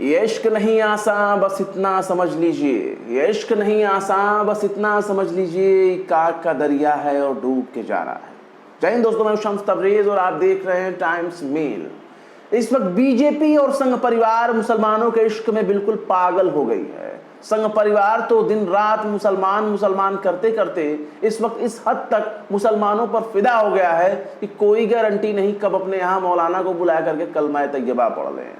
ये इश्क नहीं आसान बस इतना समझ लीजिए, ये इश्क नहीं आसान बस इतना समझ लीजिए, काग का दरिया है और डूब के जा रहा है। जय हिंद दोस्तों, मैं शम्स तबरेज और आप देख रहे हैं टाइम्स मेल। इस वक्त बीजेपी और संघ परिवार मुसलमानों के इश्क में बिल्कुल पागल हो गई है। संघ परिवार तो दिन रात मुसलमान करते करते इस वक्त इस हद तक मुसलमानों पर फिदा हो गया है कि कोई गारंटी नहीं कब अपने यहाँ मौलाना को बुलाया करके कलमा तैयबा पढ़ लें।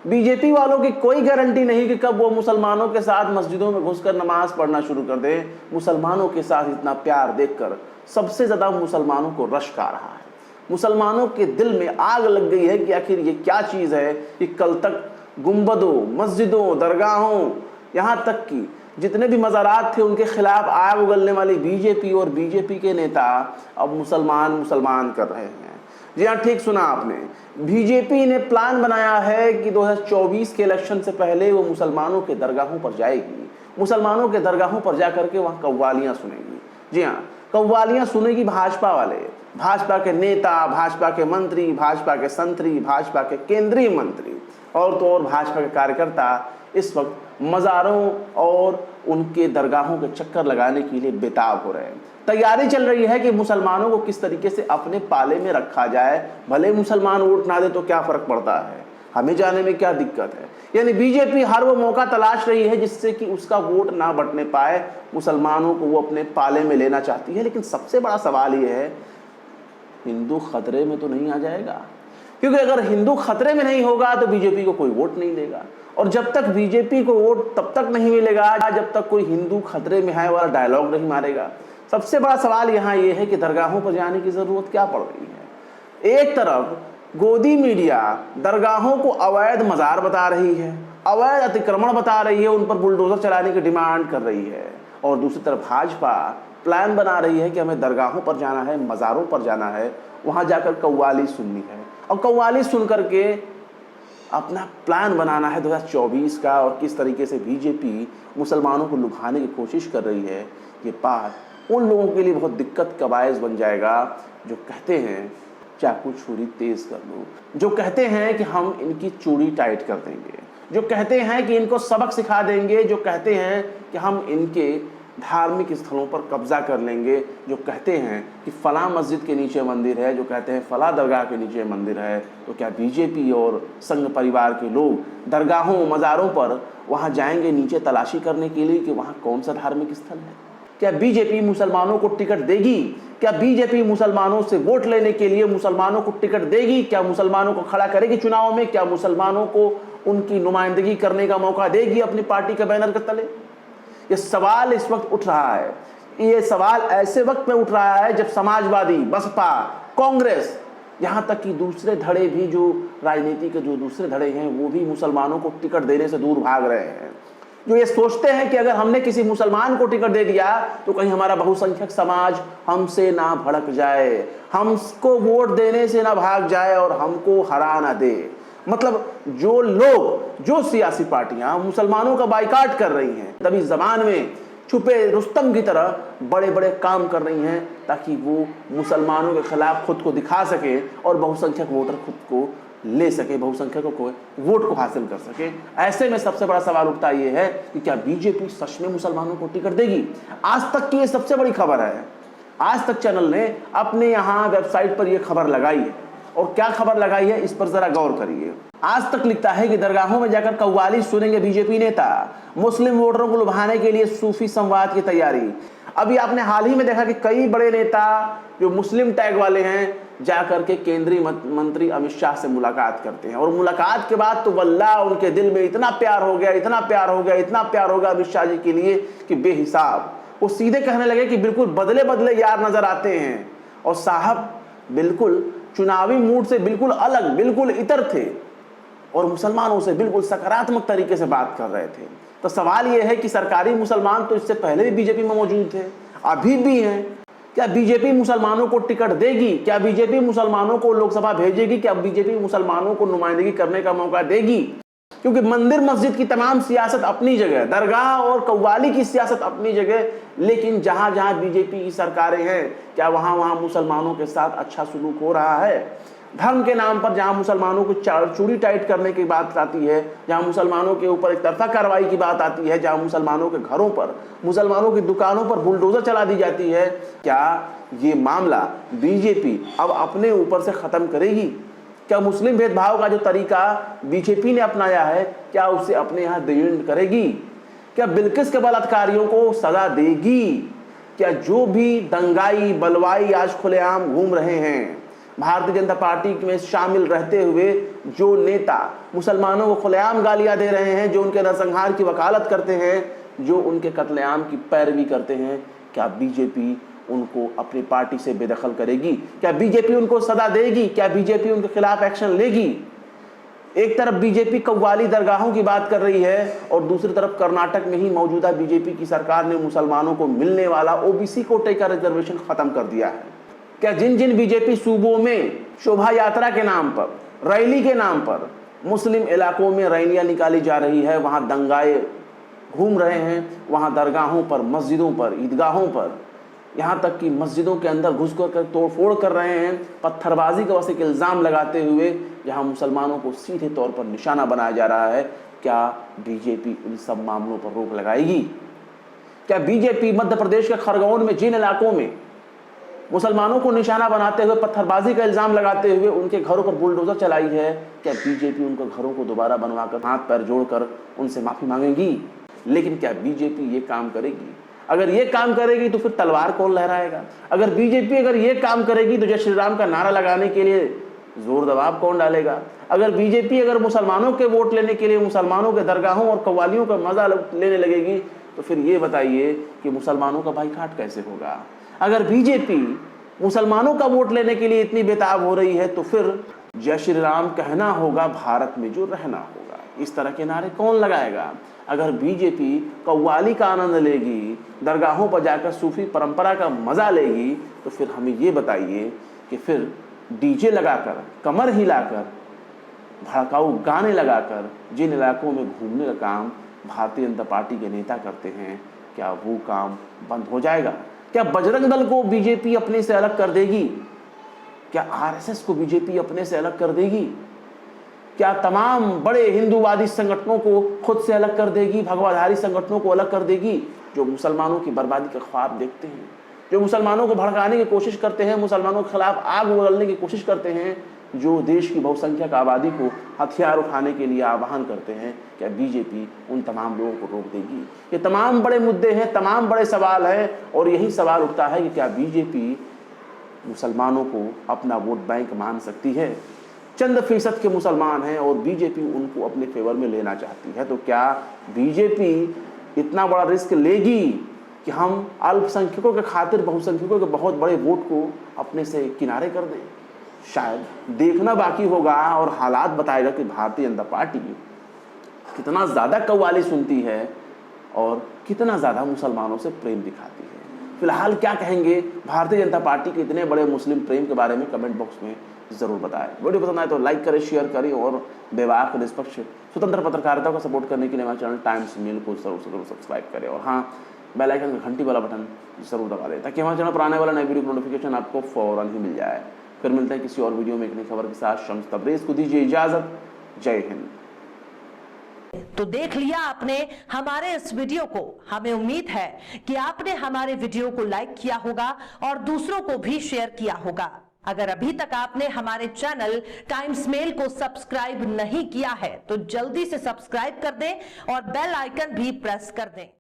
बीजेपी वालों की कोई गारंटी नहीं कि कब वो मुसलमानों के साथ मस्जिदों में घुसकर नमाज पढ़ना शुरू कर दें। मुसलमानों के साथ इतना प्यार देखकर सबसे ज्यादा मुसलमानों को रश्क आ रहा है। मुसलमानों के दिल में आग लग गई है कि आखिर ये क्या चीज़ है कि कल तक गुंबदों, मस्जिदों, दरगाहों, यहाँ तक कि जितने भी मज़ारात थे उनके खिलाफ आग उगलने वाली बीजेपी और बीजेपी के नेता अब मुसलमान कर रहे हैं। जी हाँ, ठीक सुना आपने। बीजेपी ने प्लान बनाया है कि 2024 के इलेक्शन से पहले वो मुसलमानों के दरगाहों पर जाएगी, मुसलमानों के दरगाहों पर जा करके वहाँ कव्वालियाँ सुनेगी। जी हाँ, कव्वालियाँ सुनेगी भाजपा वाले, भाजपा के नेता, भाजपा के मंत्री, भाजपा के संतरी, भाजपा के केंद्रीय मंत्री और तो और भाजपा के कार्यकर्ता इस वक्त मज़ारों और उनके दरगाहों के चक्कर लगाने के लिए बेताब हो रहे हैं। तैयारी चल रही है कि मुसलमानों को किस तरीके से अपने पाले में रखा जाए। भले मुसलमान वोट ना दे तो क्या फ़र्क पड़ता है, हमें जाने में क्या दिक्कत है। यानी बीजेपी हर वो मौका तलाश रही है जिससे कि उसका वोट ना बटने पाए, मुसलमानों को वो अपने पाले में लेना चाहती है। लेकिन सबसे बड़ा सवाल ये है, हिंदू खतरे में तो नहीं आ जाएगा? क्योंकि अगर हिंदू खतरे में नहीं होगा तो बीजेपी को कोई वोट नहीं देगा, और जब तक बीजेपी को वोट तब तक नहीं मिलेगा जब तक कोई हिंदू खतरे में है वाला डायलॉग नहीं मारेगा। सबसे बड़ा सवाल यहाँ ये है कि दरगाहों पर जाने की जरूरत क्या पड़ रही है। एक तरफ गोदी मीडिया दरगाहों को अवैध मज़ार बता रही है, अवैध अतिक्रमण बता रही है, उन पर बुलडोजर चलाने की डिमांड कर रही है, और दूसरी तरफ भाजपा प्लान बना रही है कि हमें दरगाहों पर जाना है, मज़ारों पर जाना है, वहाँ जाकर कव्वाली सुननी है और कव्वाली सुन करके अपना प्लान बनाना है 2024 का। और किस तरीके से बीजेपी मुसलमानों को लुभाने की कोशिश कर रही है, ये बात उन लोगों के लिए बहुत दिक्कत का बायस बन जाएगा जो कहते हैं चाकू छुरी तेज कर लो, जो कहते हैं कि हम इनकी चूड़ी टाइट कर देंगे, जो कहते हैं कि इनको सबक सिखा देंगे, जो कहते हैं कि हम इनके धार्मिक स्थलों पर कब्जा कर लेंगे, जो कहते हैं कि फलां मस्जिद के नीचे मंदिर है, जो कहते हैं फलां दरगाह के नीचे मंदिर है। तो क्या बीजेपी और संघ परिवार के लोग दरगाहों, मज़ारों पर वहाँ जाएंगे नीचे तलाशी करने के लिए कि वहाँ कौन सा धार्मिक स्थल है? क्या बीजेपी मुसलमानों को टिकट देगी? क्या बीजेपी मुसलमानों से वोट लेने के लिए मुसलमानों को टिकट देगी? क्या मुसलमानों को खड़ा करेगी चुनाव में? क्या मुसलमानों को उनकी नुमाइंदगी करने का मौका देगी अपनी पार्टी के बैनर के तले? ये सवाल इस वक्त उठ रहा है। ये सवाल ऐसे वक्त में उठ रहा है जब समाजवादी, बसपा, कांग्रेस, यहाँ तक कि दूसरे धड़े भी, जो राजनीति के जो दूसरे धड़े हैं, वो भी मुसलमानों को टिकट देने से दूर भाग रहे हैं। जो ये सोचते हैं कि अगर हमने किसी मुसलमान को टिकट दे दिया तो कहीं हमारा बहुसंख्यक समाज हमसे ना भड़क जाए, हमको वोट देने से ना भाग जाए और हमको हरा ना दे। मतलब जो लोग, जो सियासी पार्टियां मुसलमानों का बाइकाट कर रही हैं, तभी ज़बान में छुपे रुस्तम की तरह बड़े बड़े काम कर रही हैं ताकि वो मुसलमानों के खिलाफ खुद को दिखा सके और बहुसंख्यक वोटर खुद को ले सके, बहुसंख्यकों को वोट को हासिल कर सके। ऐसे में सबसे बड़ा सवाल उठता ये है कि क्या बीजेपी सच में मुसलमानों को टिकट देगी? आज तक की ये सबसे बड़ी खबर है। आज तक चैनल ने अपने यहाँ वेबसाइट पर यह खबर लगाई है, और क्या खबर लगाई है इस पर जरा गौर करिए। आज तक लिखता है कि दरगाहों में जाकर कव्वाली सुनेंगे बीजेपी नेता, मुस्लिम वोटरों को लुभाने के लिए सूफी संवाद की तैयारी। अभी आपने हाल ही में देखा कि कई बड़े नेता जो मुस्लिम टैग वाले हैं जाकर के केंद्रीय मंत्री अमित शाह से मुलाकात करते हैं, और मुलाकात के बाद तो वल्लाह उनके दिल में इतना प्यार हो गया, इतना प्यार हो गया, इतना प्यार हो गया अमित शाह जी के लिए कि बेहिसाब। वो सीधे कहने लगे कि बिल्कुल बदले बदले यार नजर आते हैं, और साहब बिल्कुल चुनावी मूड से बिल्कुल अलग, बिल्कुल इतर थे, और मुसलमानों से बिल्कुल सकारात्मक तरीके से बात कर रहे थे। तो सवाल यह है कि सरकारी मुसलमान तो इससे पहले भी बीजेपी में मौजूद थे, अभी भी हैं। क्या बीजेपी मुसलमानों को टिकट देगी? क्या बीजेपी मुसलमानों को लोकसभा भेजेगी? क्या बीजेपी मुसलमानों को नुमाइंदगी करने का मौका देगी? क्योंकि मंदिर मस्जिद की तमाम सियासत अपनी जगह, दरगाह और कव्वाली की सियासत अपनी जगह, लेकिन जहां जहां बीजेपी की सरकारें हैं क्या वहां मुसलमानों के साथ अच्छा सलूक हो रहा है? धर्म के नाम पर जहां मुसलमानों को चूड़ी टाइट करने की बात आती है, जहां मुसलमानों के ऊपर एक तरफा कार्रवाई की बात आती है, जहां मुसलमानों के घरों पर, मुसलमानों की दुकानों पर बुलडोजर चला दी जाती है, क्या ये मामला बीजेपी अब अपने ऊपर से खत्म करेगी? क्या मुस्लिम भेदभाव का जो तरीका बीजेपी ने अपनाया है, क्या उसे अपने यहाँ द करेगी? क्या बिल्किस के बलात्कारियों को सजा देगी? क्या जो भी दंगाई बलवाई आज खुलेआम घूम रहे हैं, भारतीय जनता पार्टी में शामिल रहते हुए जो नेता मुसलमानों को खुलेआम गालियां दे रहे हैं, जो उनके नरसंहार की वकालत करते हैं, जो उनके कत्लेआम की पैरवी करते हैं, क्या बीजेपी उनको अपनी पार्टी से बेदखल करेगी? क्या बीजेपी उनको सजा देगी? क्या बीजेपी उनके खिलाफ एक्शन लेगी? एक तरफ बीजेपी कव्वाली दरगाहों की बात कर रही है और दूसरी तरफ कर्नाटक में ही मौजूदा बीजेपी की सरकार ने मुसलमानों को मिलने वाला ओबीसी कोटे का रिजर्वेशन खत्म कर दिया है। क्या जिन जिन बीजेपी सूबों में शोभा यात्रा के नाम पर, रैली के नाम पर मुस्लिम इलाकों में रैलियां निकाली जा रही है, वहां दंगाए घूम रहे हैं, वहां दरगाहों पर, मस्जिदों पर, ईदगाहों पर, यहाँ तक कि मस्जिदों के अंदर घुसकर तोड़फोड़ कर रहे हैं, पत्थरबाजी का एक इल्ज़ाम लगाते हुए जहाँ मुसलमानों को सीधे तौर पर निशाना बनाया जा रहा है, क्या बीजेपी इन सब मामलों पर रोक लगाएगी? क्या बीजेपी मध्य प्रदेश के खरगोन में जिन इलाकों में मुसलमानों को निशाना बनाते हुए, पत्थरबाजी का इल्ज़ाम लगाते हुए उनके घरों पर बुलडोजर चलाई है, क्या बीजेपी उनके घरों को दोबारा बनवाकर हाथ पैर जोड़कर उनसे माफ़ी मांगेगी? लेकिन क्या बीजेपी ये काम करेगी? अगर ये काम करेगी तो फिर तलवार कौन लहराएगा? अगर बीजेपी अगर ये काम करेगी तो जय श्री राम का नारा लगाने के लिए जोर दबाव कौन डालेगा? अगर बीजेपी अगर मुसलमानों के वोट लेने के लिए मुसलमानों के दरगाहों और कव्वालियों का मजा लेने लगेगी तो फिर ये बताइए कि मुसलमानों का बाइकाट कैसे होगा? अगर बीजेपी मुसलमानों का वोट लेने के लिए इतनी बेताब हो रही है तो फिर जय श्री राम कहना होगा, भारत में जो रहना होगा, इस तरह के नारे कौन लगाएगा? अगर बीजेपी कव्वाली का आनंद लेगी, दरगाहों पर जाकर सूफी परंपरा का मजा लेगी तो फिर हमें ये बताइए कि फिर डीजे लगाकर, कमर हिलाकर, भड़काऊ गाने लगाकर जिन इलाकों में घूमने का काम भारतीय जनता पार्टी के नेता करते हैं, क्या वो काम बंद हो जाएगा? क्या बजरंग दल को बीजेपी अपने से अलग कर देगी? क्या आरएसएस को बीजेपी अपने से अलग कर देगी? क्या तमाम बड़े हिंदूवादी संगठनों को खुद से अलग कर देगी? भगवाधारी संगठनों को अलग कर देगी जो मुसलमानों की बर्बादी का ख्वाब देखते हैं, जो मुसलमानों को भड़काने की कोशिश करते हैं, मुसलमानों के खिलाफ आग उगलने की कोशिश करते हैं, जो देश की बहुसंख्यक आबादी को हथियार उठाने के लिए आह्वान करते हैं? क्या बीजेपी उन तमाम लोगों को रोक देगी? ये तमाम बड़े मुद्दे हैं, तमाम बड़े सवाल हैं और यही सवाल उठता है कि क्या बीजेपी मुसलमानों को अपना वोट बैंक मान सकती है? चंद फीसद के मुसलमान हैं और बीजेपी उनको अपने फेवर में लेना चाहती है, तो क्या बीजेपी इतना बड़ा रिस्क लेगी कि हम अल्पसंख्यकों के खातिर बहुसंख्यकों के बहुत बड़े वोट को अपने से किनारे कर दें? शायद देखना बाकी होगा और हालात बताएगा कि भारतीय जनता पार्टी कितना ज़्यादा कव्वाली सुनती है और कितना ज़्यादा मुसलमानों से प्रेम दिखाती है। फिलहाल क्या कहेंगे भारतीय जनता पार्टी के इतने बड़े मुस्लिम प्रेम के बारे में कमेंट बॉक्स में जरूर बताएं। वीडियो पसंद आए तो लाइक करें, शेयर करें और बेबाक, निष्पक्ष, स्वतंत्र पत्रकारिता को सपोर्ट करने के लिए हमारे चैनल टाइम्स मेल को जरूर सब्सक्राइब करें और हाँ, बेल आइकन का घंटी वाला बटन जरूर दबा दें ताकि हमारे चैनल पर आने वाला नए वीडियो की नोटिफिकेशन आपको फौरन ही मिल जाए। फिर मिलते हैं किसी और वीडियो में एक नई खबर के साथ। शम्स तबरेज को दीजिए इजाजत। जय हिंद। तो देख लिया आपने हमारे इस वीडियो को। हमें उम्मीद है कि आपने हमारे वीडियो को लाइक किया होगा और दूसरों को भी शेयर किया होगा। अगर अभी तक आपने हमारे चैनल टाइम्स मेल को सब्सक्राइब नहीं किया है तो जल्दी से सब्सक्राइब कर दें और बेल आइकन भी प्रेस कर दें।